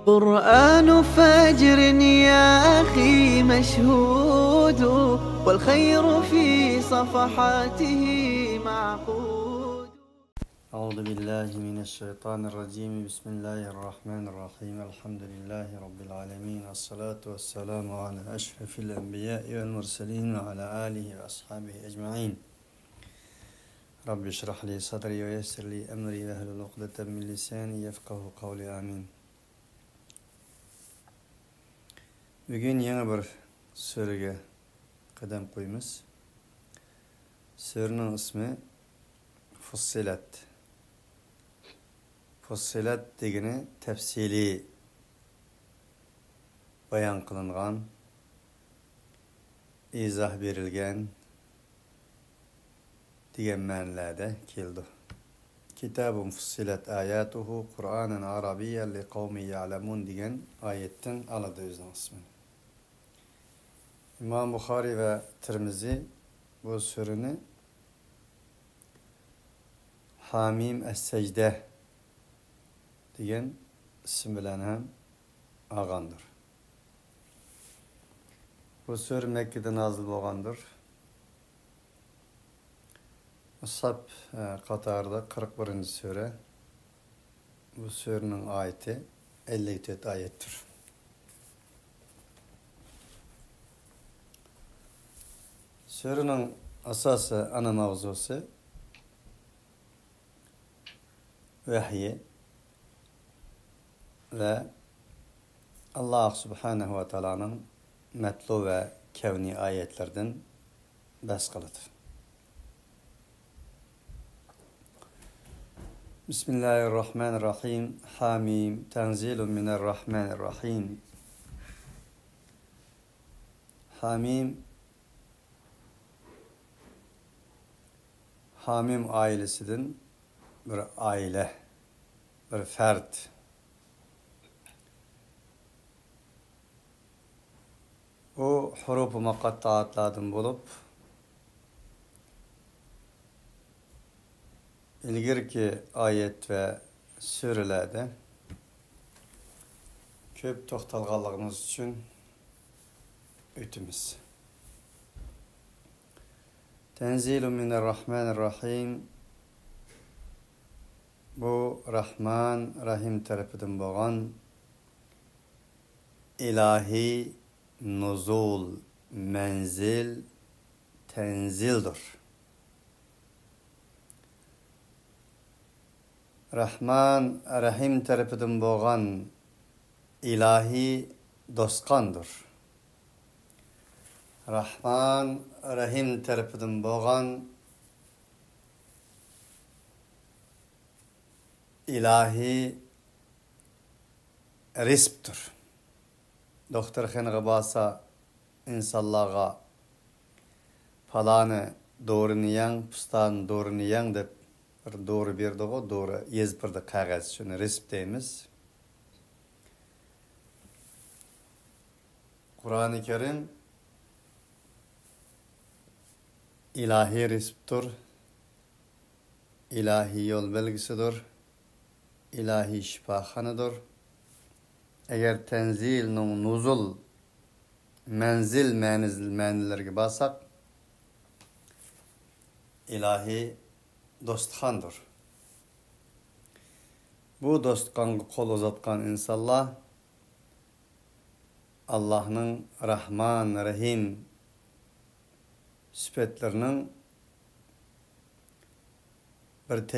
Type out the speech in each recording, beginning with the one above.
قرآن فجر يا أخي مشهود والخير في صفحاته معقود. أعوذ بالله من الشيطان الرجيم. بسم الله الرحمن الرحيم. الحمد لله رب العالمين. الصلاة والسلام على أشرف الأنبياء والمرسلين وعلى آله وأصحابه أجمعين. رب اشرح لي صدري ويسر لي أمري واحلل عقدة من لساني يفقه قولي آمين. Bugün yeni bir sürüge kadem koyumuz. Sürünün ismi Fussilat. Fussilat degeni tefsili bayan kılıngan, izah verilgen degen ma'nilerde keldi. Kitabun fussilat ayatuhu Kur'anen Arabiyyen li kavmi ya'lemun degen ayetten aladı özünün ismini. İmam Bukhari ve Tirmizi bu sürünü Hamim Es-Secde degen isim bilen hem ağandır. Bu sür Mekke'de nazil bolgandır. Musab Katar'da 41. sure. Bu surenin ayeti 54 ayettir. Surenin asası, ana mavzusu vahiy ve Allah Subhanahu ve Taala'nın metlu ve kevni ayetlerden bahs kılıdır. Bismillahirrahmanirrahim. Hamim tenzilun minerrahmanirrahim. Hamim ailesinden bir aile, bir fert. O hurup-u muqattaatlardan bulup ilgirki ayet ve sürelerde köp toxtalganlığımız için ötümüz. Tenzilun minerrahmanirrahim. Bu Rahman Rahim tarafından bolgan ilahi nuzul, menzil, tenzildir. Rahman Rahim tarafından bolgan ilahi dostkandır. Rahman Rahim tarafından bolgan ilahi rizptir. Doktorxanaga basa insanlarga falanı doğrunu yang, pustan doğrunu yang dep bir doğru berdi go, doğru yezbirdi qog'oz, shuni rizp deymiz. Kur'an-ı Kerim ilahi rizptir, ilahi yol belgisidir, ilahi şifahanıdır. Eğer tenzil, nuzul, menzil ma'nilerine basak, ilahi dostkandır. Bu dostkanı kol uzatkan insanlar Allah'ın Rahman, Rahim sıfatlarının bir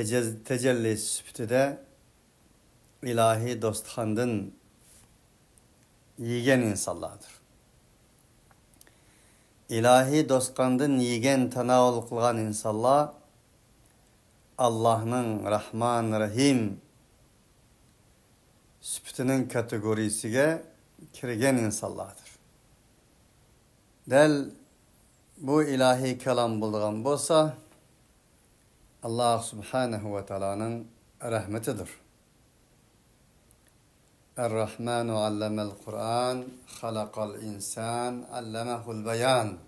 tecelli sıfatı ilahi dostkandan yiyen insanlardır. İlahi dostkandan yiyen tanavul kılgan insanlar Allah'ın Rahman Rahim sıfatının kategorisine kirgen insanlardır. Del bu ilahi kelam bulduğun bolsa Allah Subhanahu ve Taala'nın rahmetidir. Er-Rahmanu allemel Kur'an, halakal insan, allemehul beyan.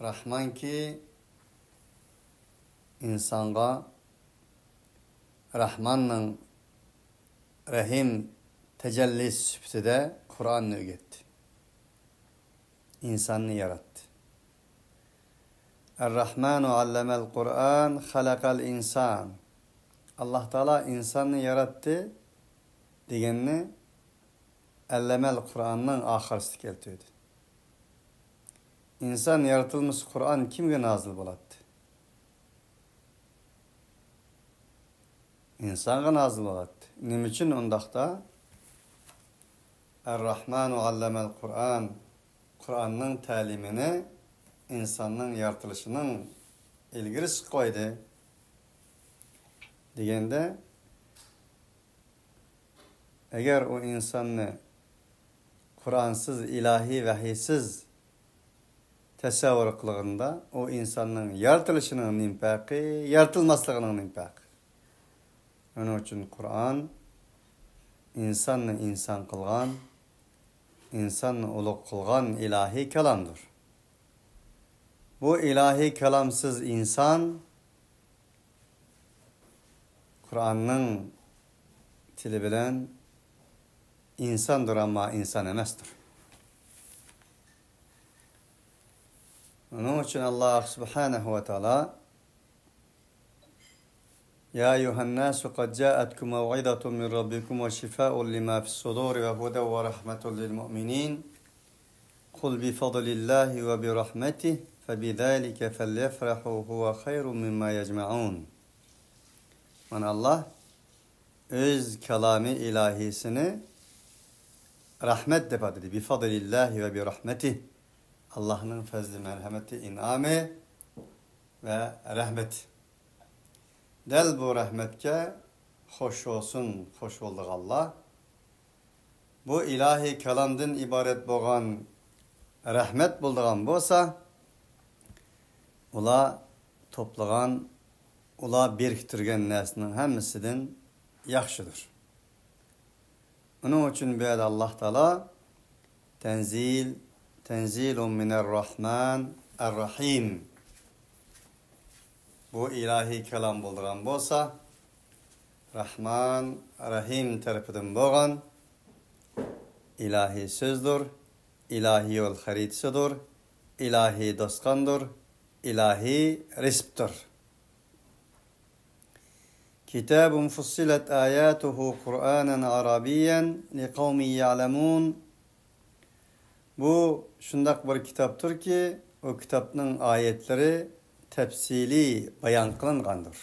Rahman ki insanga Rahman'ın Rahim tecellis sübtide Kur'an'ı öğretti. İnsanı yarattı. Er-Rahmanu allemel Kur'an, halakal insan. Allah Teala insanı yarattı degenini allemel Kur'an'ın ahirisi keltirdi. İnsan yaratılmış Kur'an kimge nazil boladı? İnsanga nazil boladı. Nim için ondaqda Er-Rahmanu allemel Kur'an, Kur'an'ın talimini insanın yaratılışının ilgisi koydu. Degende eğer o insanı Kur'ansız, ilahi, vahiysiz tasavvur kılığında o insanın yaratılışının impakı, yaratılmaslığının impakı. Onun için Kur'an insanı insan kılgan, insanı uluk kılgan ilahi kelamdır. Bu ilahi kelamsız insan Kur'an'ın tili bilen insandır ama insan emestir. Onun için Allah subhanahu ve teala Ya eyyuhennâsu kad câetkum mev'idatun min rabbikum ve şifâ'un limâ fis-sudûri ve huden ve rahmetun lil mu'minîn. Kul bi fadlillahi ve bi rahmetihi febidâlike felyefrahû huve hayrun mimmâ yecma'ûn. Yani Allah öz kelami ilahisini rahmet defa dedi. Bi fadlillahi ve bi rahmetihi. Allah'ın fazlı merhameti, inamı ve rahmeti. Del bu rahmetke hoş olsun, hoş olduk Allah. Bu ilahi kelamdan ibaret boğan rahmet bulduğun bolsa, ula toplagan, ula biriktirgen nesinin hemmisinden yaxşıdır. Onun için böyle Allah Teala tenzilun mine'r-Rahman er-Rahim. Bu ilahi kelam bulduğun bolsa, Rahman, Rahim tarafından boğan ilahi sözdür, ilahi yol haritisidir, ilahi dostkandır, ilahi risptir. Kitabun fussilet ayatuhu Kur'anen Arabiyen li kavmi ya'lemun. Bu şundak bir kitaptır ki o kitapның ayetleri tefsili bayan kılıngandır.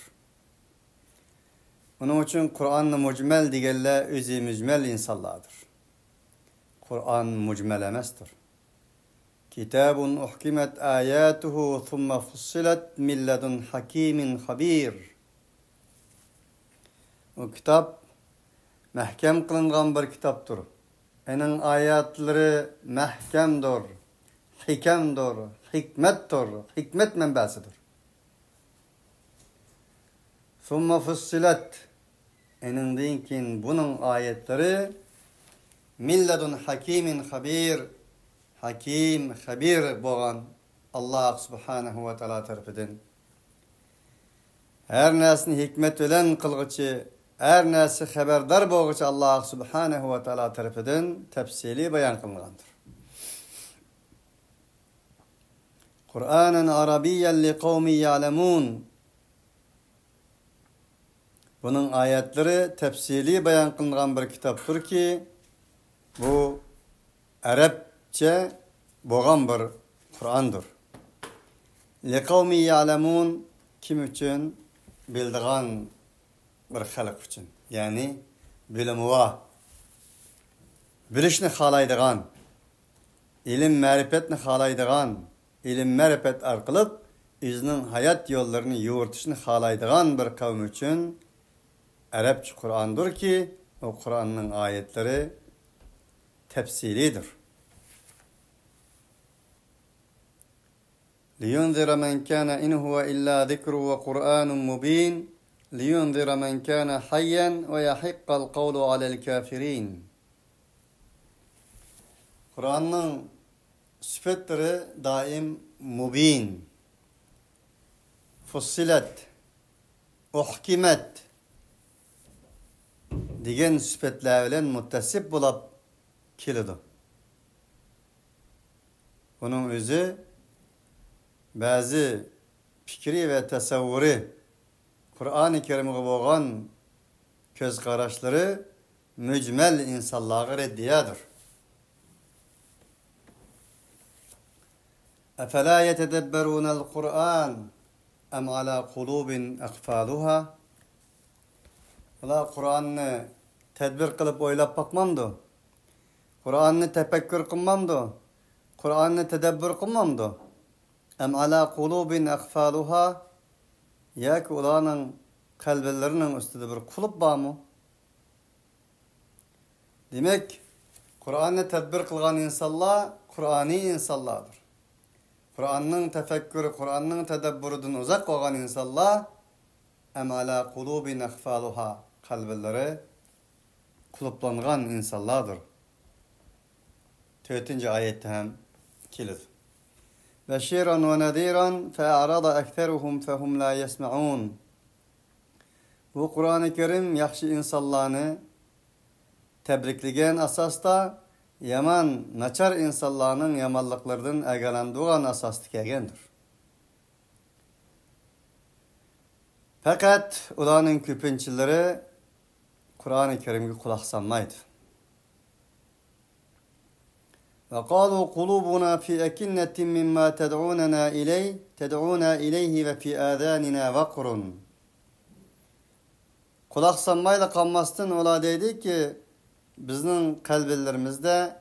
Onun için Kur'an-ı mucmel digerler özü mücmel insanlardır. Kur'an mucmel emestir. Kitabun uhkimet ayatuhu thumma fussilet min ledun hakimin habir. O kitap mahkem kılıngan bir kitaptır. Onun ayetleri mahkemdir, hikemdir, hikmettir, hikmet menbasidir. Thumma fussilet. Onun dinkin bunun ayetleri min ledun hakimin habir. Hakim, habir boğan Allah subhanahu ve teala tarafından. Her nesini hikmet bilen kılgıcı, her nesi haberdar boğucu Allah subhanahu ve teala tarafından tefsili bayan kılıngandır. Kur'anen Arabiyyen li kavmi ya'lemun. Bunun ayetleri tefsili bayan kılıngan bir kitaptır ki bu Arapça boğan bir Kur'an'dır. Li kavmi ya'lemun kim için? Bildiğin bir halk için. Yani bilimi bilişni halaydıgan, ilim marifetni halaydıgan, ilim marifet arqılıp özünün hayat yollarını yoğurtuşunu halaydıgan bir kavm için Arapça Kur'an'dır ki o Kur'an'ın ayetleri tefsilidir. لِيُنْذِرَ مَنْ كَانَ إِنْ هُوَ إِلَّا ذِكْرٌ وَقُرْآنٌ مُبِينٌ لِيُنْذِرَ مَنْ كَانَ حَيًّا وَيَحِقَّ الْقَوْلُ عَلَى الْكَافِرِينَ. Kur'an'ın sıfatları daim mubin, fussilet, uhkimet degan sifatlar bilan muttasib bo'lib keladi. Bunun o'zi ba'zi fikri ve tasavvuri Kur'an-ı Kerim'e bo'lgan göz qarashlari mücmel insanlığa reddiyadır. Efela yetedebberunel Kur'an em ala kulubin akfaluha. Ola Kur'an'ı tedbir kılıp oylap bakmamdı. Kur'an'ı tefekkür kılmamdı. Kur'an'ı tedebbür kılmamdı. Em ala kulubin akfaluha. Ya ki ulanın kalbelerinin üstüde bir kulüp var mı? Demek Kur'an'ı tedbir kılgan insanlar Kur'ani insanlardır. Kur'an'ın tefekkürü, Kur'an'ın tedebbürüdün uzak olan insanlar em ala kulubin akfaluha kalbeleri kulüplangan insanlardır. 4. ayette hem kilit. Beşiran ve nadiran fe'arada ekteruhum fehum la yesma'un. Bu Kur'an-ı Kerim yaxşı insanlarını tebrikligen asasta yaman, naçar insanlarının yamanlıklardan egelenduğun asaslı kegendir. Fakat ulanın köpünçileri Kur'an-ı Kerim'e kulak sanmaydı. وقالوا قلوبنا في أكنة مما تدعونا إليه وفي آذاننا وقر. Kulak sanmayla kalmazdan ola dedi ki bizning kalblerimizde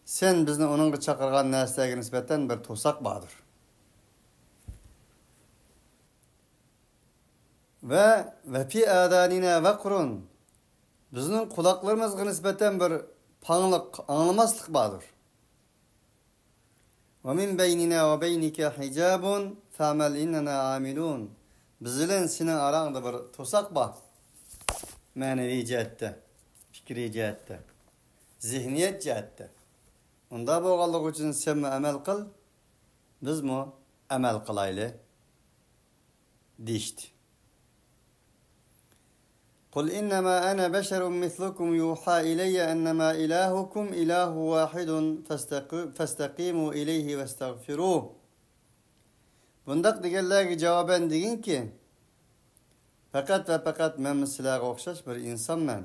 sen bizni onun çakırgan nesliğe nispeten bir tosak vardır. Ve fi adanina vakrun. Bizning kulaklarımızga nispeten bir panlık, anlamaslık vardır. Ve min beynina ve beynike hicabun fa'mel innena amilun. Bizden senin aranda bir tosak var. Manevi cihette, fikri cihette, zihniyet cihette. Onda boğallık için sen mi amel kıl, biz mi amel kılaylı dişti. قل إنما أنا بشر مثلكم يوحى إلي أنما إلهكم إله واحد فاستقيموا إليه واستغفروه. Bundak digerlerge cevaben degin ki fakat ve fakat men sizlerge okşaş bir insan men.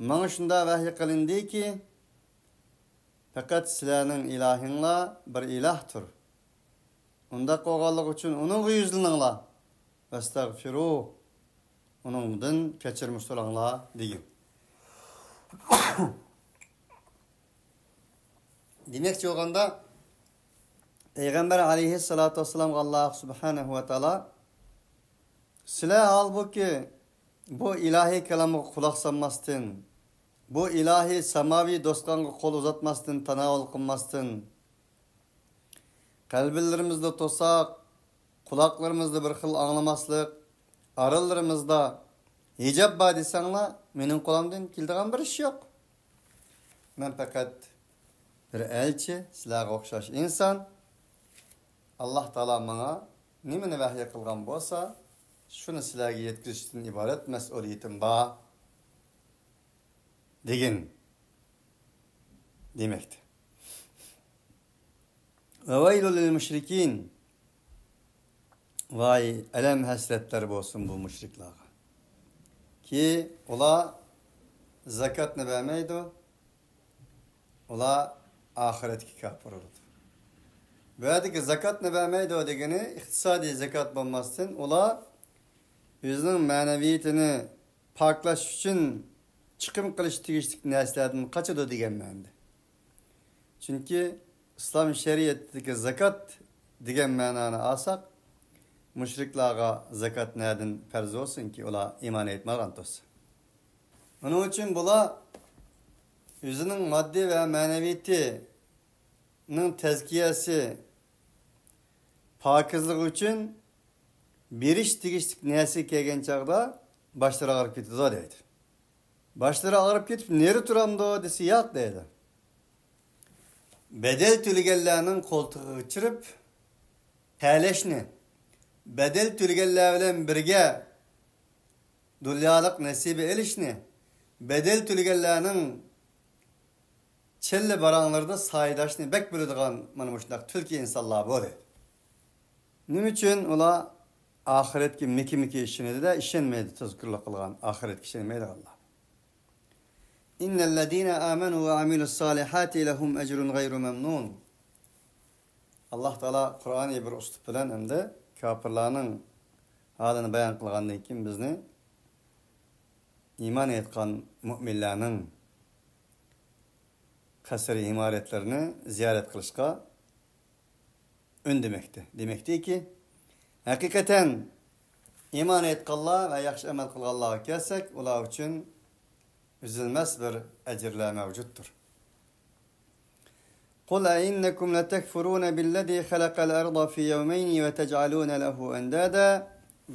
Bana şunda vahiy kılındı ki fakat sizlerinin ilahinla bir ilahtır. Onda koğallık için onun yüzlününla estağfiruh. Onundan keçirmiş olanla degin. Demekçi olganda Peygamber aleyhissalatu vesselam Allah subhanahu ve taala sizler halbuki bu ilahi kelamı kulak sanmazsın, bu ilahi semavi dostlarına kol uzatmazsın, tanavul kılmazsın. Kalblerimizde tosak, kulaklarımızda bir xil anlamaslık, aralarımızda hicab var desenla menin kolamdan kildiğen bir iş yok. Ben fakat bir elçi, sizlerge okşaş insan. Allah Teala bana nimeni vahiy kılgan bolsa, şunu sizlerge yetkizishten ibaret mes'uliyetim var degin demekti. Ve veylul lil müşrikin. Vay elem hasretler bolsun bu müşriklara. Ki ola zakat ne vermeydi, ola ahiretki kafir oldu. Böylece zakat ne vermeydi o degeni, iktisadi zakat bulmasın, ola yüzünün maneviyetini paklaş için çıkım kılış tigişlik neslerden kaçıdı degen bende. Çünkü İslam şeriatındaki zakat degen mananı alsak, müşriklara zakat nereden farz olsun ki ola iman etmeden olsun. Onun için bula yüzünün maddi ve maneviyetinin tezkiyesi pakizlik için bir iş tigişlik nesi kelgen çağda başları ağırıp gitti o deydi. Başları ağırıp gitip neri turamdı o desi yok deydi. Bedel tülgellerinin koltuğu geçirip paylaşını bedel tülgellerle birge dünyalık nesibi elişni bedel tülgellerinin çelle baranlarda saydaşını bek bildiğin mana muşnak Türkiye insanlar böyle. Nim için ola ahiretki miki işini de işenmeydi tezkürlük kılgan ahiret işenmeydi Allah. İnnellezîne âmenû ve amilussâlihâti lehum ecrun gayru memnûn. Allah Teala Kur'an-ı bir ustup bilen hem de kafirlarının halini bayan kılgandan keyin bizni iman etken müminlerinin kasri imaretlerini ziyaret kılışka öndemekti. Demekti ki hakikaten iman etkenler ve yaxşı amel kılganlarga kelsek ular için üzülmez bir ecirler mevcuttur. قُلْ أَإِنَّكُمْ لَتَكْفُرُونَ بِالَّذِي خَلَقَ الْأَرْضَ فِي يَوْمَيْنِ وَتَجْعَلُونَ لَهُ أَنْدَادًا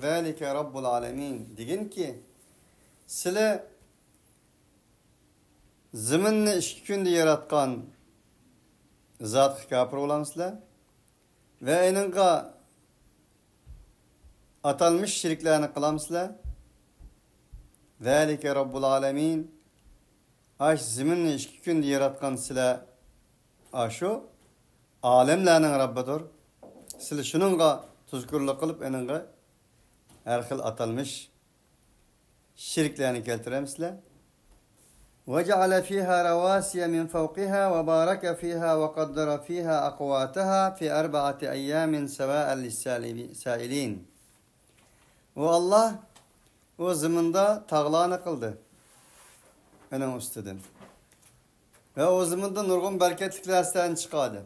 ذَلِكَ رَبُّ الْعَالَمِينَ. Digin ki sizler zımınni 2 günde yaratkan zat kafir olamsızlar ve eninga atalmış şirklerini kılamsızlar. ذَلِكَ رَبُّ الْعَالَمِينَ. Aş zımınni 2 günde yaratkan sizler aşu alemlerinin Rabbidir. Sizler şununla tuzkurluk kılıp eninga her xil atalmış şirklerini keltiremsizler. وَجَعَلَ فِيهَا رَوَاسِيَ مِنْ فَوْقِهَا وَبَارَكَ فِيهَا وَقَدَّرَ فِيهَا أَقْوَاتَهَا فِي 4 أَيَّامٍ سَوَاءً لِلسَّائِلِينَ. O Allah o zımında tağlarını kıldı. Onun üstüden. Ve o zımında nurgun bereketliklerden çıkardı.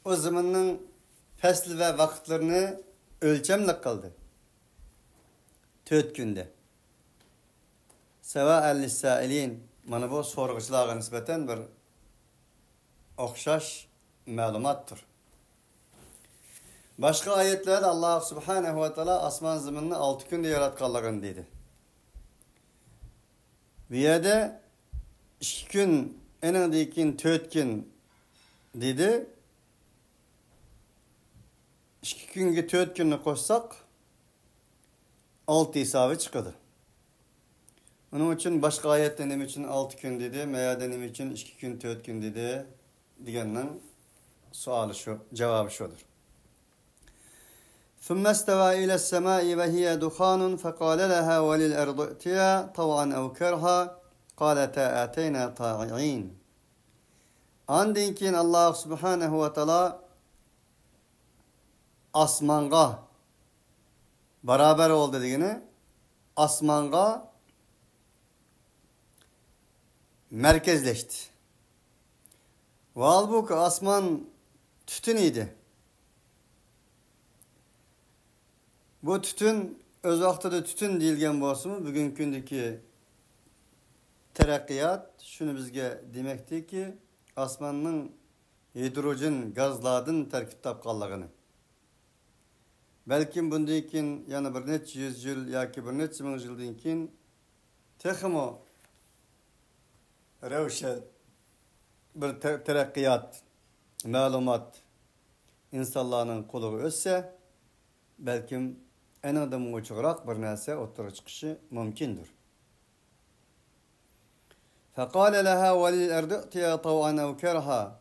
O zımının fesli ve vakitlerini ölçemlik kıldı. 4 günde. Sevâ'en lissâilîn. Mana bu sorguçılarga nispeten bir okşaş malumattır. Başka ayetlerde Allah Subhanahu ve Teala asman zımını 6 günde yaratkanlığını dedi. Bir yerde 2 gün en dikin 4 gün dedi. 2 günge 4 günü koşsak 6 hesabı çıkadı. Onun için başka ayette nem için 6 gün dedi, meya nem için 2 gün 4 gün dedi. Digenin sualı şu, cevabı şudur. ثُمَّ اسْتَوَى إِلَى السَّمَاءِ وَهِيَ دُخَانٌ فَقَالَ لَهَا وَلِلْأَرْضِ ائْتِيَا طَوْعًا أَوْ كَرْهًا قَالَتَا آتَيْنَا طَاعِعِينَ. Andinkin Allah Subhanahu ve Teala asmanga beraber oldu dediğini asmanga merkezleşti. Ve halbuki asman tütün idi. Bu tütün öz vaxtıda tütün deyilgen bolsunmu bugün gündeki terakkiyat şunu bizge demekti ki asmanın hidrojen gazlardan terkip tapqanlığını. Belki bundan keyin yana bir neçe yüz yıl yoki bir neçe ming yıldan keyin texmo ravşan bir terakkiyat, malumat insanların kuluğu össe belki en adam uçurak bir narsa ortaya çıkışı mümkündür. فَقَالَ لَهَا وَلِلْأَرْضِ ائْتِيَا طَوْعًا أَوْ كَرْهًا.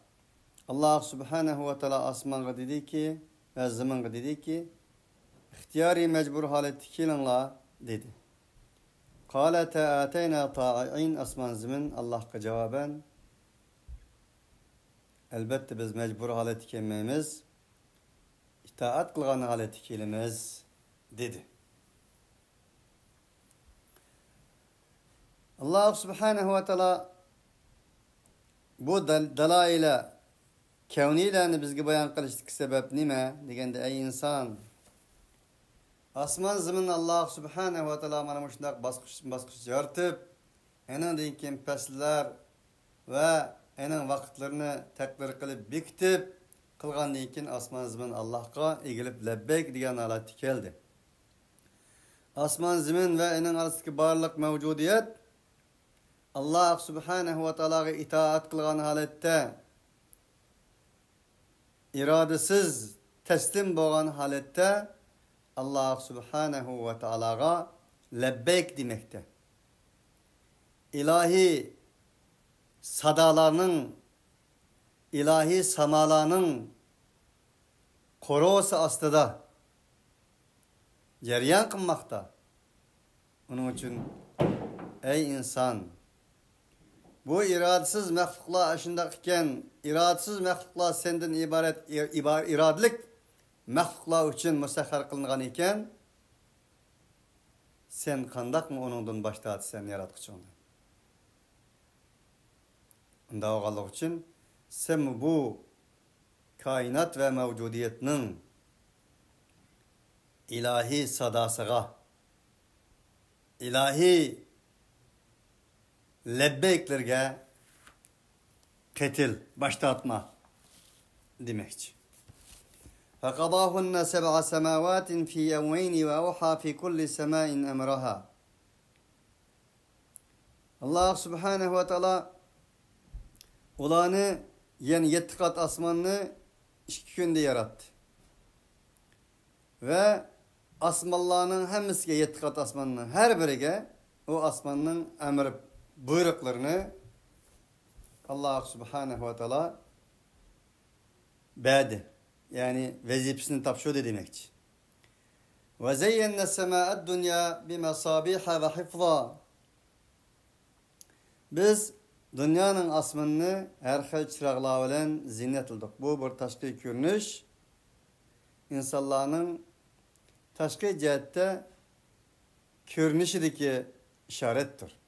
Allah Subhanahu ve Teala asmanga dedi ki ve zamanga dedi ki ihtiyari mecbur haleti kilinla dedi. قَالَتَا آتَيْنَا طَاعِعِينَ. Asman zaman Allah'a cevaben elbette biz mecbur haleti kelmeyimiz itaat kılgan haleti kelimiz dedi. Allah Subhanahu ve Teala bu dalaile kevnilerini bizge bayan kılıştık sebep nime degende ey insan asman zımın Allah Subhanahu ve Teala mana muşnak basqış yartıp enin deyken pesler ve enin vakitlerini tekrar kılıp biktip kılgan deyken asman zımın Allah'a egilip lebbek degen alati keldi. Asman zımın ve enin arasındaki barlık mevcudiyet Allah Subhanahu ve Teala'ya itaat kılgan halette iradesiz teslim boğan halette Allah Subhanahu ve Taala'ya lebbeyk demekte. İlahi sadalarının, ilahi samalarının korosu astıda cereyan kılmakta. Onun için ey insan, bu iradesiz mehluklar aşındayken, iradesiz mehluklar senden ibaret iradelik mehluklar için müsahhar kılınan iken, sen kandak mı onundan başta sen yaratıcı onu? Onda oğallık için sen bu kainat ve mevcudiyetinin ilahi sadasıga, ilahi lebbeyeklerge ketil, başta atma demekçi. فَقَضَاهُنَّ سَبْعَ سَمَاوَاتٍ فِي يَوْمَيْنِ وَأَوْحَى فِي كُلِّ سَمَاءٍ أَمْرَهَا. Allah Subhanahu ve Teala olanı yani 7 kat asmanını 2 günde yarattı. Ve asmallarının hemisi 7 kat asmanının her birine o asmanın emir buyruklarını Allah Subhanahu ve Teala verdi. Yani vazifesini tapşırdı demekçi. Ve zeyyenne semâ'ed dünya bimesabiha ve hifza. Biz dünyanın asmanını her xil çıraqlar bilen zinnetildik. Bu bir taşqi görünüş. İnsanların taşqi cihette görünüşüdeki işarettir.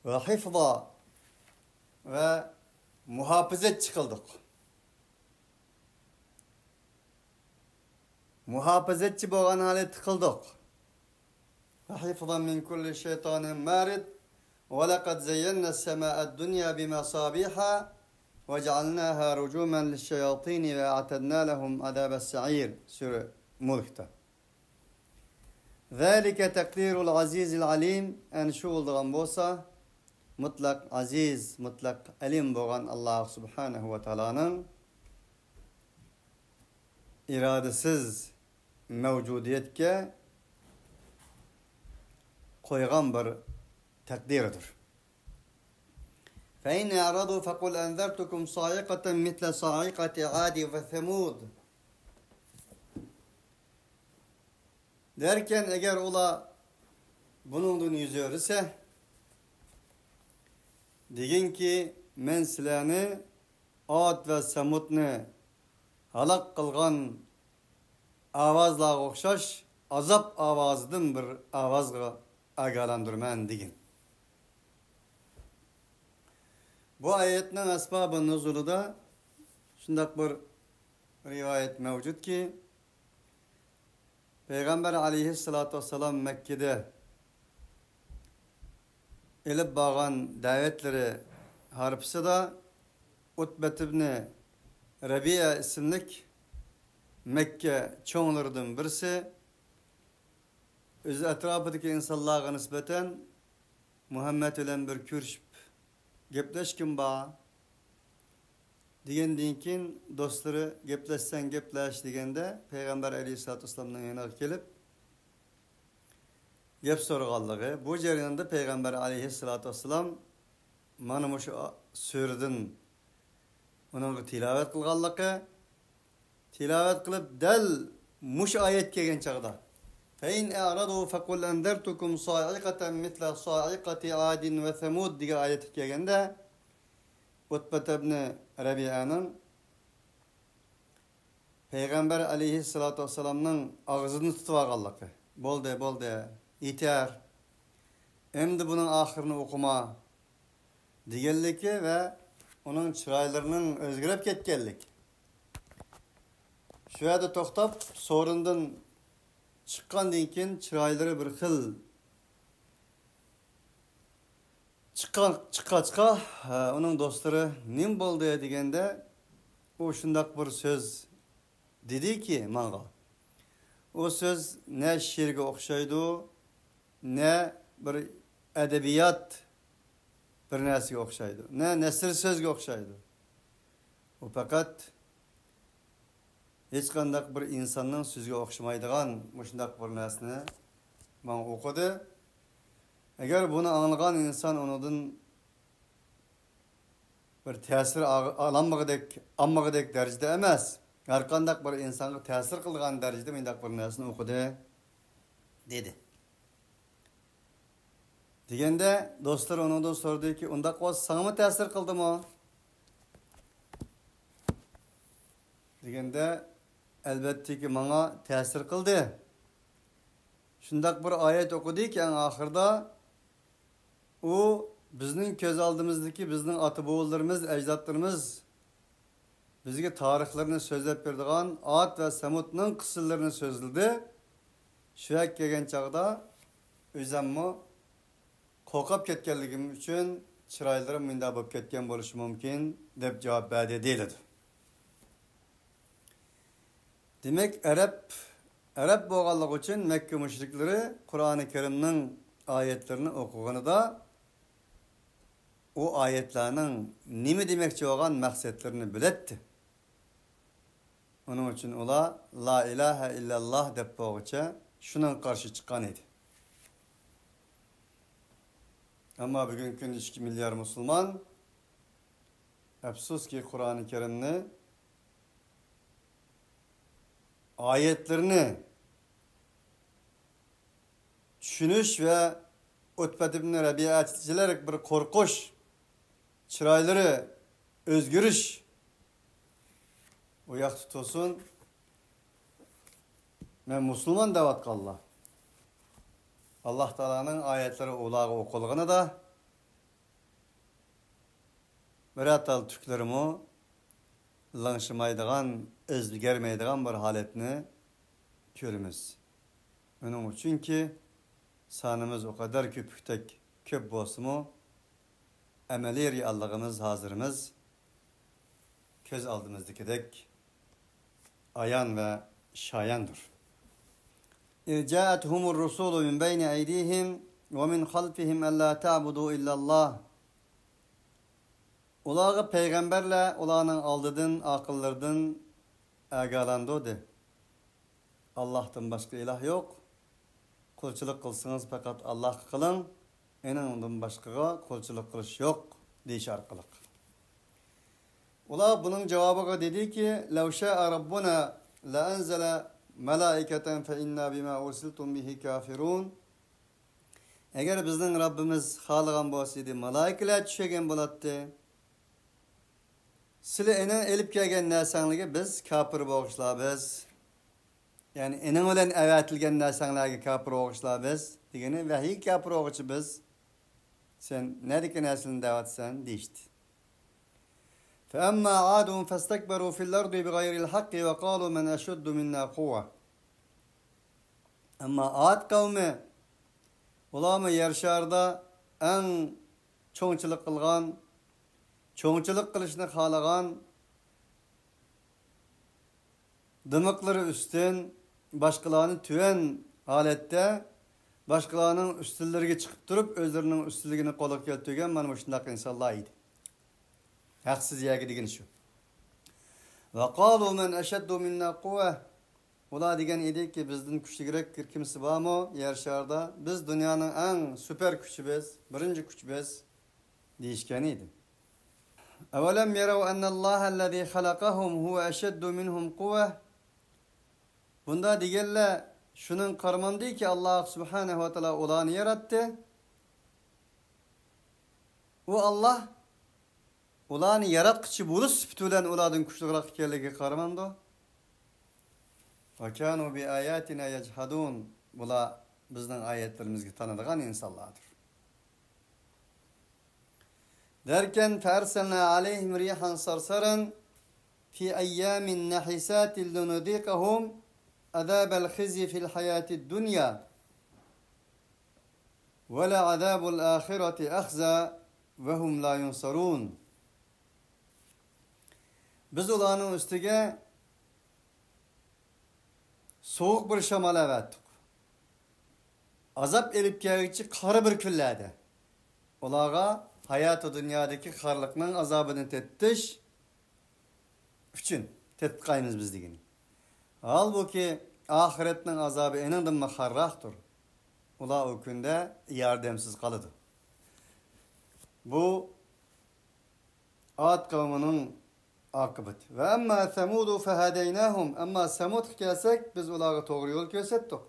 Ve hifza ve muhafizet çıkıldık. Muhafazetçi boğan hale tıkıldık. Ve hifzan min kulli şeytanin marid. Ve lekad zeyyenne semâ'ed dünya bimesabiha ve cealnâhâ rücûmen lişşeyâtîni ve a'tednâ lehum azâbes sa'îr. Sure Mulk'ta. Zâlike tekdirul azîzil alîm. En şu olduğun bolsa mutlak aziz, mutlak alim boğan Allah Subhanahu ve Teala'nın iradesiz mevcudiyetke koygan bir takdiridir. فَاِنْ اَعْرَضُوا فَقُلْ اَنْذَرْتُكُمْ صَاعِقَةً مِثْلَ صَاعِقَةِ عَادِ وَثَمُودِ. Derken eğer ola bunun yüzüyor ise deyin ki men silahını Ad ve Samud'nu halak kılgan avazla okşaş azap avazıdın bir avazga agalandırman deyin. Bu ayetin asbabı nuzulu da şundak bir rivayet mevcut ki Peygamber aleyhissalatu vesselam Mekke'de elip bağan davetleri harpısı da Utbet ibn Rabia isimlik Mekke çoğunlarından birisi öz etrafındaki insanlara nispeten Muhammed ile bir görüşüp gepleşkin bağ degen dinkin dostları gepleşsen gepleş degende Peygamber aleyhissalatu vesselam'dan yanına gelip gep sorğanlığı. Bu jarayonda Peygamber aleyhissalatu vesselam mana şu sürüdün onun tilavet kılganlığı tilavet kılıp del muş ayet kelgen çağda fein a'radu faqul anzartukum sa'iqatan misla sa'iqati adin ve semud diye ayet kelgende Utbet ibn Rabi'a'nın Peygamber aleyhissalatu vesselam'nın ağzını tutuvağanlığı boldu iter endi bunun ahirini okuma digenliki ve onun çıraylarının özgürep ketkenlik. Şu yerde toktap sorundan çıkan dinkin çırayları bir xil çıka onun dostları nim boldu degende o şundak bir söz dedi ki manga. O söz ne şiirge okşaydı ne bir edebiyat bir nesige okşaydı. Ne nesir sözge okşaydı. O fakat hech qanday bir insonning so'ziga o'xshamaydigan shunday bir narsani men o'qidi. Agar buni anglagan inson unidan bir ta'sir almag'idek darajada emas, har qanday bir insonga ta'sir qilgan darajada mendaq bir narsani o'qidi dedi. Deganda do'stlar undan so'radiki, undaq bo'lsa senga ta'sir qildimi? Deganda albatta ki menga ta'sir qildi. Shundaq bir oyat o'qidiki, eng oxirida u bizning ko'z oldimizdagi bizning ota-bobolarimiz, ajdodlarimiz bizga tarixlarini so'zlab berdigan Ad va Samudning qissallarini so'zladi. Shu yerga kelgan chaqda o'zimmi qo'rqib ketganligim uchun chiroylarim menda bo'lib ketgan bo'lishi mumkin deb javob berdi deyiladi. Demek Arab bo'lganligi uchun Makka mushriklari Qur'oni Karimning oyatlarini o'qiganida o ayetlerinin nima demakchi bo'lgan maqsadlarini biletdi. Onun için ola la ilahe illallah deb bo'g'icha shundan qarshi chiqqan edi. Ama bugungi kunda 2 milyar musulmon afsuski Qur'oni Karimni ayetlerini tushunish ve Utbat ibn Rabi'a ayticilerek bir korkuş, çırayları özgürüş uyak tutulsun. Ben Müslüman davat kallah. Allah Teala'nın ayetleri ulağı okulğını da bir atal tüklerimi lanşımaydıgan, özgürmeydigan bir haletini görümüz. Onun için ki sanımız o kadar köp bolsunmu emeli Allah'ımız hazırımız köz aldığımızdakidek ayan ve şayandır. İrca'atuhumur rusulu min beyni eydihim ve min halfihim alla ta'budu illallah. Ulağı peygamberle ulağının aldıdın akıllardın agalandı. Allah'tan başka ilah yok. Kulçuluk kılsınız fakat Allah kılın. Ondan başkaga kulçuluk kılış yok deyiş arkalık. Ula bunun cevabı dedi ki لَوْ شَاءَ رَبُّنَا لَاَنْزَلَ مَلَائِكَةً فَاِنَّا بِمَا اُرْسِلْتُمْ بِهِ كَافِرُونَ. Eğer bizden Rabbimiz halıgan bolsaydı malaikeler düşegen bolattı. Sile enen elip kelgen nersanligi biz kafir boğuşlar biz. Yani enen olan evatilgen nersanlarga kafir boğuşlar biz. Degeni vahiy kafir boğuşu biz. Sen nedeki neslini davatsan deyişti. فَأَمَّا عَادٌ فَاسْتَكْبَرُوا فِي الْأَرْضِ بِغَيْرِ الْحَقِّ وَقَالُوا مَنْ أَشُدُّ مِنَّا قُوَّةً. Ama Ad kavmi ulama yerşarda en çoğunçılık kılgan, çoğunçılık kılışını halagan, dımıkları üstün, başkalarını tüven halette, başkalarının üstünlerine çıkıp durup, özlerinin üstünlüğünü kolak keltügen, bana şundaq insanlar idi. Haksız yegi degen şu. وَقَالُوا مَنْ أَشَدُّ مِنَّا قُوَّةً. Ola degen idi ki bizden küçügrek kimsi var mı yer şarda? Biz dünyanın en süper gücü biz, birinci güç biz deyişken idi. اَوَلَمْ يَرَوْا أَنَّ اللّٰهَ الَّذ۪ي خَلَقَهُمْ هُوَ أَشَدُّ مِنْهُمْ قُوَّةً. Bunda digerle şunun karmandı ki Allah Subhanahu ve Teala olanı yarattı. O Allah olanı yaratqıcı bulup süptülen oladın güçlüğürak hikayeligi karmandı. وَكَانُوا بِآيَاتِنَا يَجْحَدُونَ. Bula bizden ayetlerimizgi tanıdığan insanlardır. Derken فَاَرْسَلْنَا عَلَيْهِمْ رِيحًا صَرْصَرًا فِي اَيَّامٍ نَحِسَاتٍ لِنُذِيقَهُمْ عَذَابَ الْخِزْيِ فِي الْحَيَاةِ الدُّنْيَا وَلَعَذَابُ الْآخِرَةِ أَخْزَى وَهُمْ لَا يُنْصَرُونَ. Biz olanın üstüge soğuk bir şamal evettik. Azap elip gelgiçi karı bir küllerde. Olağa hayatı dünyadaki karlıkның azabını tettiş üçün tettkayımız biz degeni. Halbuki ahiretning azobi eningdan maharraqdir. Ular o kunda yordamsiz qoladi. Bu Ad kavminin akıbeti. Ve amma semudu fehadeynahum. Amma semud kelsak biz ularga to'g'ri yo'l ko'rsatdik.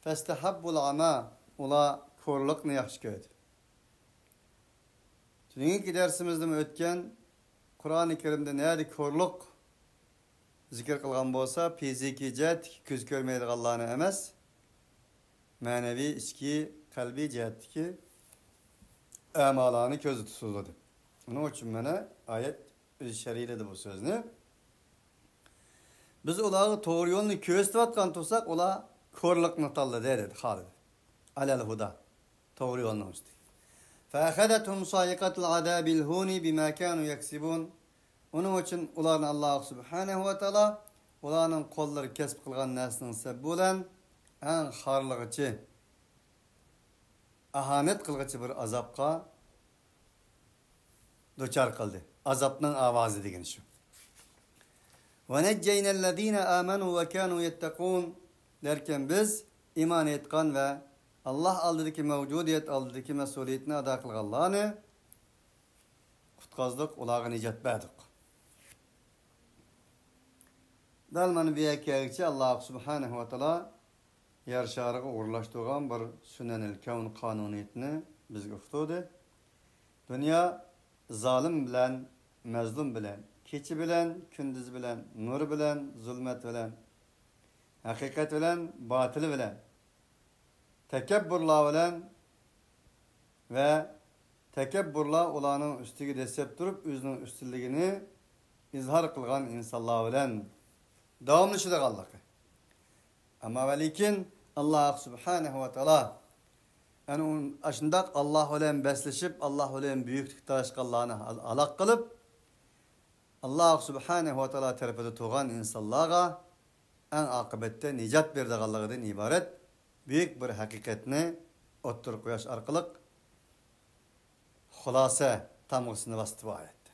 Fastahabbul ama. Ular ko'rliqni yaxshi ko'rdi. Bugungi darsimizda o'tgan Qur'oni Karimda neydi ko'rliq zikr qilgan bo'lsa, fiziki jihat ko'z ko'rmaydiganlarni emas, ma'naviy ichki qalbiy jihatdagi a'mallarni ko'zda tutadi. Onun için mana ayet şer'iledi bu sözünü. Biz ularga to'g'ri yo'lni ko'rsatayotgan tursak, ular ko'rliqni tanladi dedi Xolid. Alal huda. To'g'ri yo'lni usti. Fa akhadathum sayiqatul adabil huni bima kanu yaksibun. Onun için ularni Alloh subhanahu va taolo ularning qo'llari kasb qilgan narsaning sababi bilan eng xorlig'ichi, ahanat qilg'ichi bir azobga duchor qildi. Azobning ovozi degan shu. Va najjaynallazina amanu va kanu yattaqun derken biz iman etgan ve Allah aldidagi mavjudiyat aldidagi mas'uliyatni ado qilganlarni qutqazdik, ularga nijot berdik. Dal mana bu yakkagicha Alloh subhanahu va taolo yer shariga o'rlashtirgan bir sunanil kavn qonuniyatni bizga o'qitdi. Dunyo zalim bilan, mazlum bilan, kechi bilan, kunduz bilan, nur bilan, zulmat bilan, haqiqat bilan, batil bilan, takabburlar bilan ve takabburlar ularning ustiga desep turib o'zining ustunligini izhor qilgan insonlar bilan davomlashadiganligi. Ammo lekin Alloh subhanahu va taolo yani aşındak Allah bilan besleshib, Allah bilan büyüklük taşqanlarni aloq qilib, Allah subhanahu va taolo tarafida tug'an insonlarga en akıbette nicat berdiganligidan iborat büyük bir haqiqatni o'ttirib qo'yish orqali xulosa tamg'isini bosib oldi.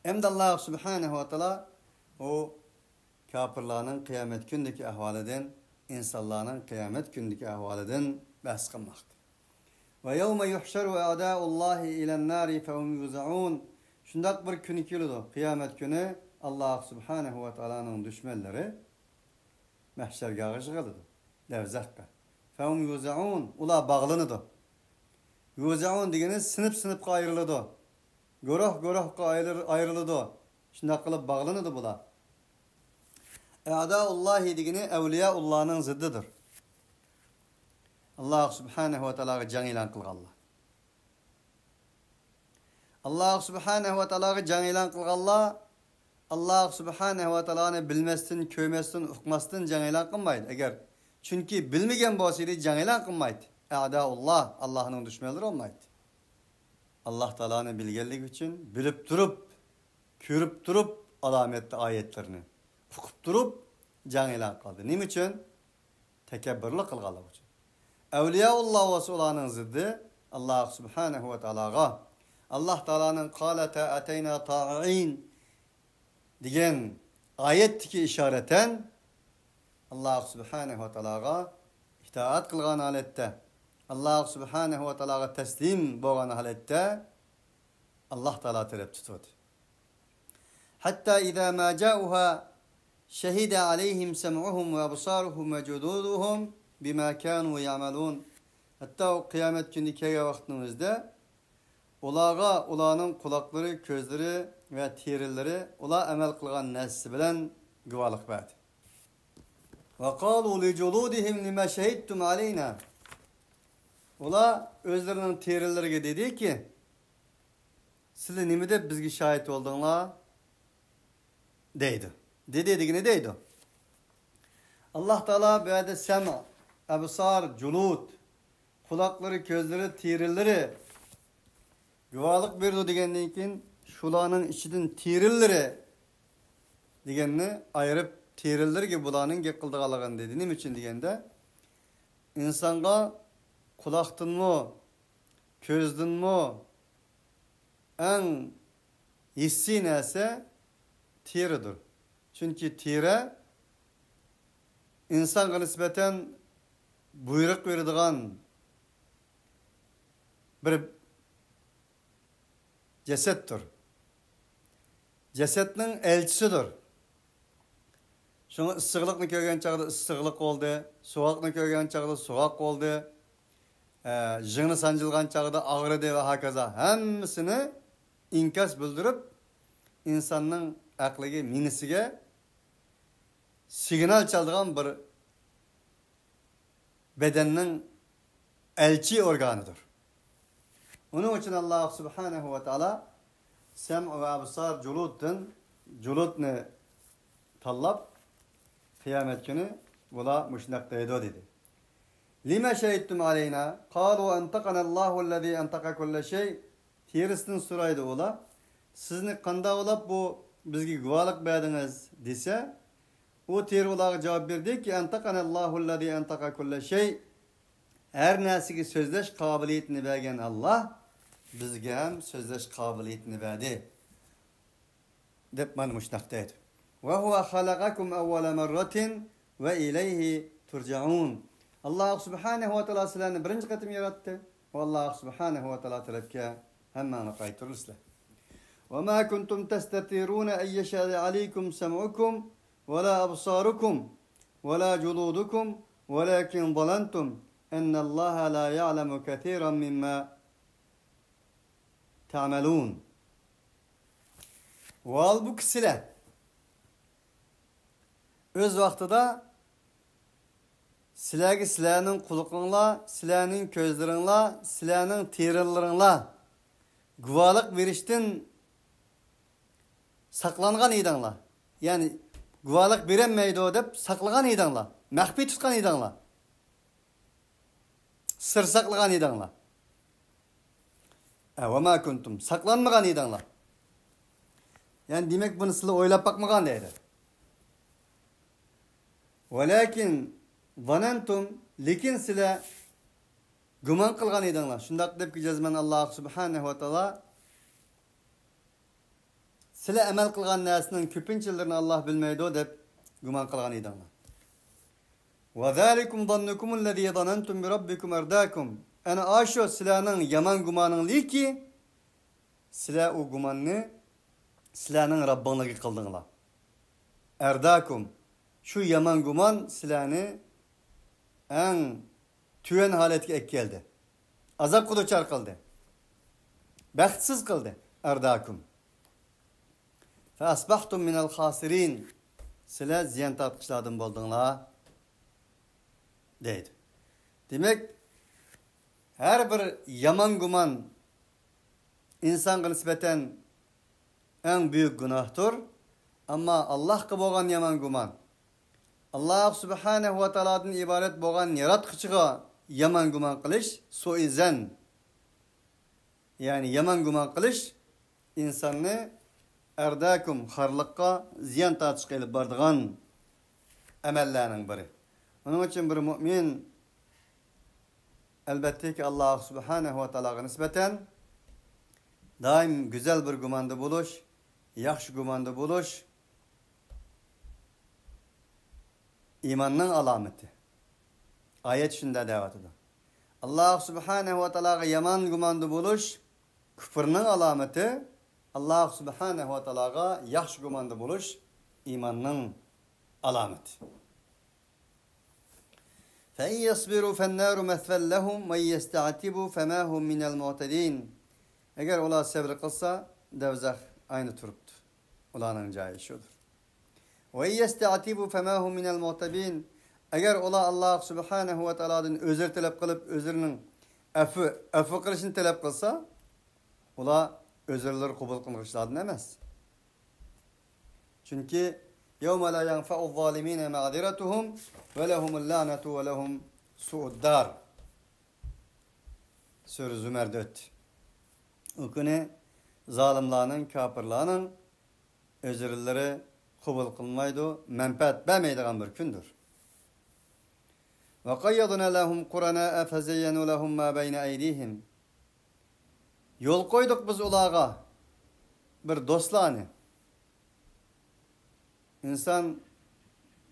Endi Alloh subhanahu va taolo o kafirlarning qiyomat kunidagi ahvolidan, insonlarning qiyomat kunidagi ahvolidan bahs qilmoqda. Va yawma yuhsharu a'da'ullahi ilan nari fahum yuz'un. Shundoq bir kun keladi, qiyomat kuni Alloh subhanahu va taoloning dushmanlari mahsharga yig'iladi. Lavzaqqa. Fahum yuz'un, ular bog'lanadi. Yuz'un degani sinib-sinibga ayriladi. Guruh-guruhga ayriladi. Shundoq qilib bog'lanadi bular. A'da'ullahi degani avliyaullahning ziddidir. Allah subhanahu wa ta'alaga jang e'lon qilganlar. Allah subhanahu wa ta'alaga jang e'lon qilganlar Allah subhanahu wa ta'alani bilmasdan, ko'rmasdan, uqmasdan jang e'lon qilmaydi. Agar chunki bilmagan bo'lsa-edi jang e'lon qilmaydi. A'daullah Allohning dushmanlari olmaydi. Allah Ta'alani bilganlik uchun bilib turib, ko'rib turib alomatli oyatlarni o'qib turib jang e'lon qildi. Nima uchun? Takabburlik qilganlar uchun. Avliyaulloh va ularning ziddi Allah subhanahu va taologa Allah Ta'alaning qalata atayna ta'in degan oyatdagi ishoraten Allah subhanahu va taologa itoat qilgan holatda, Allah subhanahu va taologa taslim bo'lgan holatda Allah Ta'ala taraf tutadi. Hatta idza ma ja'uha shahida alayhim sam'uhum wa absaruhum wa jududuhum bima kanu ya'malun. Hatta o kıyamet günü kelgan vaqtimizda ularning quloqlari, ko'zlari va terileri ular amal qilgan narsasi bilan guvohlik berdi. Va qalu li juludihim lima shahidtum alayna. Ular o'zlarining terilariga dedi ki, sizlar nima deb bizga shahid bo'ldinglar? deydi. Dediğine deydi. Allah Teala böyle sema, absar, culud, kulakları, gözleri, tirilleri güvalık verdi degenden ki şulanın içinden tirilleri degenini ayırıp tirilleri gibi bulanın gekıldıqalağın dedi. Nim için degende insanga kulaktın mı, közdün mü en hissi neyse tiridir. Çünkü tire insonga nisbatan buyruq beradigan bir jasaddir. Jasadning elchisidir. Şunu ısıqlıqni ko'rgan chaqda ısıqliq bo'ldi, sovuqni ko'rgan chaqda sovuq bo'ldi, jig'ni sanjilgan chaqda og'ridi va hokazo. Hammasini inkas bildirib, insonning aqliga, minisiga signal chaldigan bir bedenning elchi organidir. Onun için Allah Subhanahu ve Taala sem ve absar juludni tanlab kıyamet günü bula müşnak deydi dedi. Lima şehittum aleyna qalu antaqana Allahu allazi antaqa kull şey. Tiristin suraydı ola. Sizni qanda olab bu bizga guvohlik berdingiz desa, o teri ularga javob berdi ki antaqana Allahu allazi antaqa kull şey. Her narsaga so'zlash qobiliyatini bergan Allah bizga ham so'zlash qobiliyatini berdi. Deb mana mushnaq deydi. Ve huve halakakum evvela merratin ve ileyhi turcaun. Allah Subhanahu ve Taala sizlarni birinchi qatim yaratdi. Ve Allah Subhanahu ve Taala tarafga hammani qaytirirsizlar. Ve ma kuntum tastatiruna en yashhada alaykum sam'ukum ve la absarukum ve la juludukum walakin zalantum en Allah la ya'lemu katiran mimma ta'malun. Ve halbuki sizlar öz vaqtida sizlarga sizlarning qulqinglar, sizlarning ko'zlaringlar, sizlarning terilaringlar guvohlik berishdan saqlangan edinglar. Ya'ni guvohlik berolmaydi deb saqlagan edinglar, maxfiy tutgan edinglar. Sir saqlagan edinglar. Va ma kuntum saqlanmagan edinglar. Yani demek bunu sizlar o'ylab bakmagan deydi. Walakin zanantum lekin sizlar gumon qilgan edinglar. Shundaq deb jazman Alloh Subhanahu va Taala sizlar amal qilgan narsaning ko'pinchalarini Alloh bilmaydi deb gumon qilgan edinglar. Wa zalikum zannukum allazi zanantum bi robbikum ardakum. Ana asho sizlarning yomon gumoninglarki sizlar u gumonni sizlarning Rabbingizni qildinglar. Ardakum şu yaman guman sizlarni en tüyen haletga keldi. Azap quduchar qildi. Baxtsiz qildi. Ardakum. Fa asbahtum minal khasirin. Sizlar ziyan tortqishlardan bo'ldinglar. Deydi. Demek her bir yaman guman insonga nisbatan en büyük günahdır. Ama Allah'a bo'lgan yaman guman Allah Subhanahu ve Taala'dan ibaret bo'lgan yaratqichiga yaman guman qilish so'izan. Yani yaman guman qilish insonni ardakum xarliqqa ziyon tortishga olib boradigan amallarning biri. Onun için bir mümin elbette ki Allah Subhanahu ve Taala'ga nisbeten daim güzel bir gumanda buluş, yaxshi gumanda buluş imanның alameti. Ayet shunda da'vatida. Allah Subhanahu ve Taala'ga yaman gumonda bo'lish kufrning alameti. Allah Subhanahu ve Taala'ga yaxshi gumonda bo'lish imanның alameti. فَاِنْ يَصْبِرُوا فَالنَّارُ مَثْوًى لَهُمْ وَاِنْ يَسْتَعْتِبُوا فَمَا هُمْ مِنَ الْمُعْتَدِينَ. Eğer ular sabr qilsa, devzah aynı turuptu. Ularning joyi shudir. وَاِنْ يَسْتَعْتِبُوا فَمَا هُمْ مِنَ الْمُعْتَدِينَ. Eğer ola Allah Subhanahu ve Taala'dan özür talep kılıp özürünün affı qilishini talep qilsa, ular özürleri qabul qilishlardan emas. Çünkü يَوْمَ لَا يَنْفَعُ الظَّالِمِينَ مَعْذِرَتُهُمْ وَلَهُمُ اللَّعْنَةُ وَلَهُمْ سُوءُ الدَّارِ. Sure Zümer 4. O günü zalimlarının, kafirlarının özürleri qabul qilmaydi, menfaat bermeydigan bir gündür. وَقَيَّضْنَا لَهُمْ قُرَنَاءَ فَزَيَّنُوا لَهُمْ مَا بَيْنَ اَيْدِيهِمْ. Yol koyduk biz ularga bir dostlarını. İnsan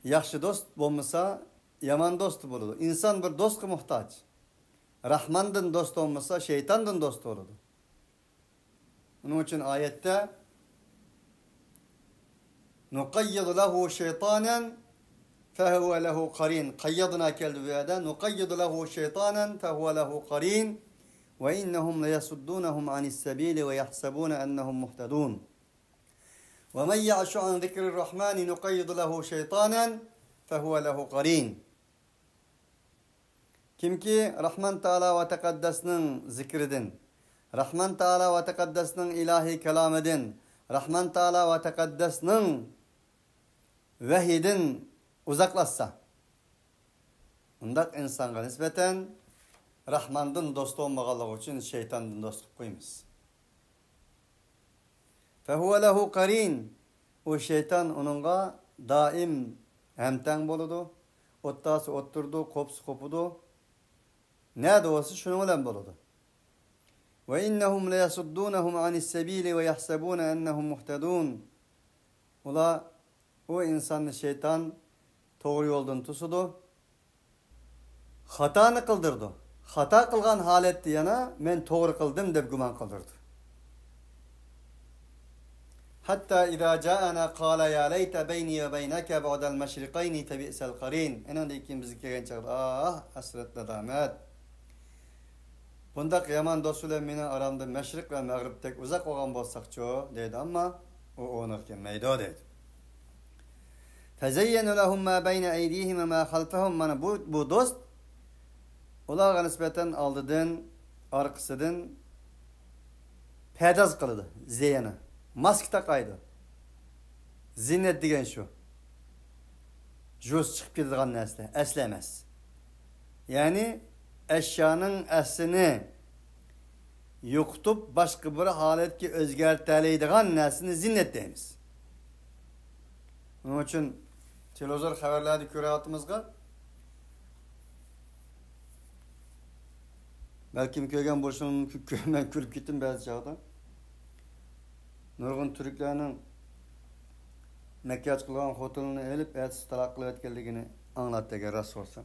yaxshi dost bo'lmasa yaman dostu boludu. İnsan bir dostqa muhtaç. Rahmandan dost olmasa şeytandan dost oludu. Onun için ayette nuqayyid lehu şeytanen fehuve lehu qarin. Qayyadna keldi bu yerde. Nuqayyid lehu şeytanen fehuve lehu qarin. Ve innehum leyasuddunahum anis sabili ve yahsabuna ennehum muhtedun. Ve men ya'şu an zikrirrahmani nuqayyid lehu şeytanen fehuve lehu qarin. Kim ki Rahman Teala ve Tekaddes'nin zikridin, Rahman Teala ve Tekaddes'nin ilahi kelamidin, Rahman Teala ve Tekaddes'nin vehidin uzaklaşsa, ondak insanga nispeten Rahman'dan dostu olmağalığı için şeytandan dostluk koymuş. Fehuve lehu qarin. O şeytan onunla daim hemten boludu. Ottası otturdu, kopsu kopudu. Ne de olsa şunu olan boludu. Ve innehum leyasuddunahum anis sabili ve yahsabuna ennehum muhtedun. Ula o insanı şeytan doğru yoldan tusudu. Hatanı kıldırdı. Hata kılgan haletti yana men doğru kıldım deb güman kıldırdı. Hatta idâ câena kâle ya leyte beyni ve beyneke ba'del meşrikayni tebi'sel qarin. Enon da ikimiz kegen çağırdı. Ah hasretle damet. Bunda yaman dostuyla meni aramda meşrik ve mağribdek uzak olan bolsakço dedi ama o onu kelmeydi o dedi. Fezeyyenu lehum ma beyne eydihim ve ma halfehum. Mana bu dost ularga nispeten aldıdın, arkasıdın pedaz kılıdı zeyeni. Mask takaydı. Zinnet degen şu. Juz çıkıp gidigan nesle. Eslemez. Yani eşyanın eslini yokutup başka bir haletki özgerteleydigan neslini zinnet deymiz. Onun için televizor haberlerde köreatımızga belki köygen boşunun köymen külüp gittim bazı çağda. Nurgun Türklerinin mekyaj kılgan hotelini elip etsiz talak kılıp etkenligini anlat degen rast sorsa.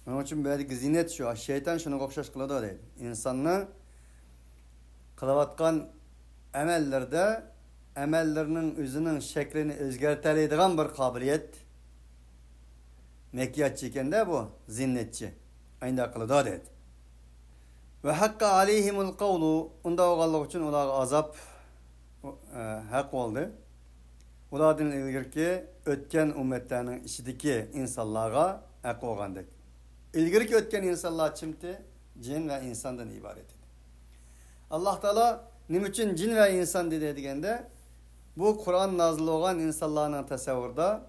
Onun için belki zinnet şu, şeytan şunu okşaş kılıdı deydi. İnsanını kılavatkan emellerde emellerinin üzünün şeklini özgerteleydiğen bir kabiliyet mekyajçı iken de bu zinnetçi. Aynı kılıdı deydi. Ve hakka aleyhimul kavlu onda oğallık için olar azap hak oldu. Ulardan ilgirki ötken ümmetlerinin içindeki insanlara hak olgandık. İlgirki ötken insanlar çimti cin ve insandan ibaret idi. Allah Teala niçin cin ve insan dedi degende bu Kur'an nazil olan insanların tasavvurda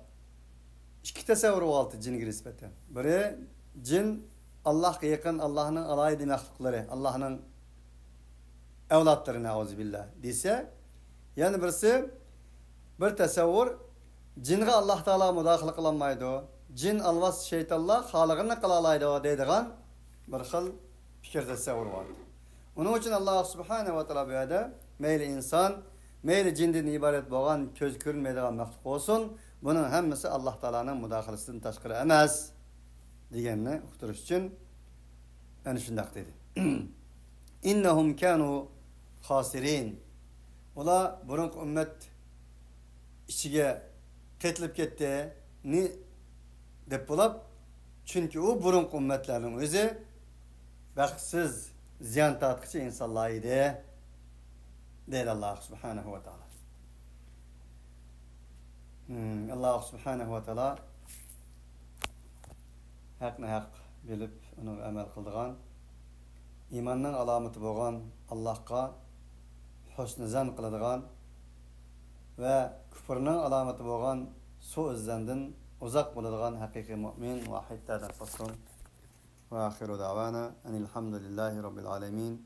iki tasavvur oldu cin nispeten. Biri cin Allah'a yakın Allah'ın alaydı mahlukları, Allah'ın evlatları neuzubillah dese, yani birisi bir tasavvur cinge Allah Teala müdahale kılanmaydı. Cin alvas şeytanlar halıgını kılalaydı deydiğen bir xil fikir tasavvur vardı. Onun için Allah Subhanahu ve Teala böyle meyli insan, meyli cinden ibaret boğan köz görünmeydiğen mahluk olsun, bunun hemmesi Allah Teala'nın müdahalesinden taşkırı emez diyenine uqtırış için yani şundak dedi. İnnehum kanu khasirin. Ola burun ümmet içige ketilip gitti ni dep bulap çünkü o burun ümmetlerin özü baksız ziyan tatlıcı insanlar idi deyil Allah Subhanahu ve Teala. Allah Subhanahu ve Teala hakna hak bilip onu amel kıldıgan imanның alameti boğan Allah'a husn zan kıldıgan ve küfrünün alameti boğan su'z-zandın uzak buladigan haqiqiy mu'min vahid ta'ala faslun ve ahiru davana enilhamdülillahi rabbil alamin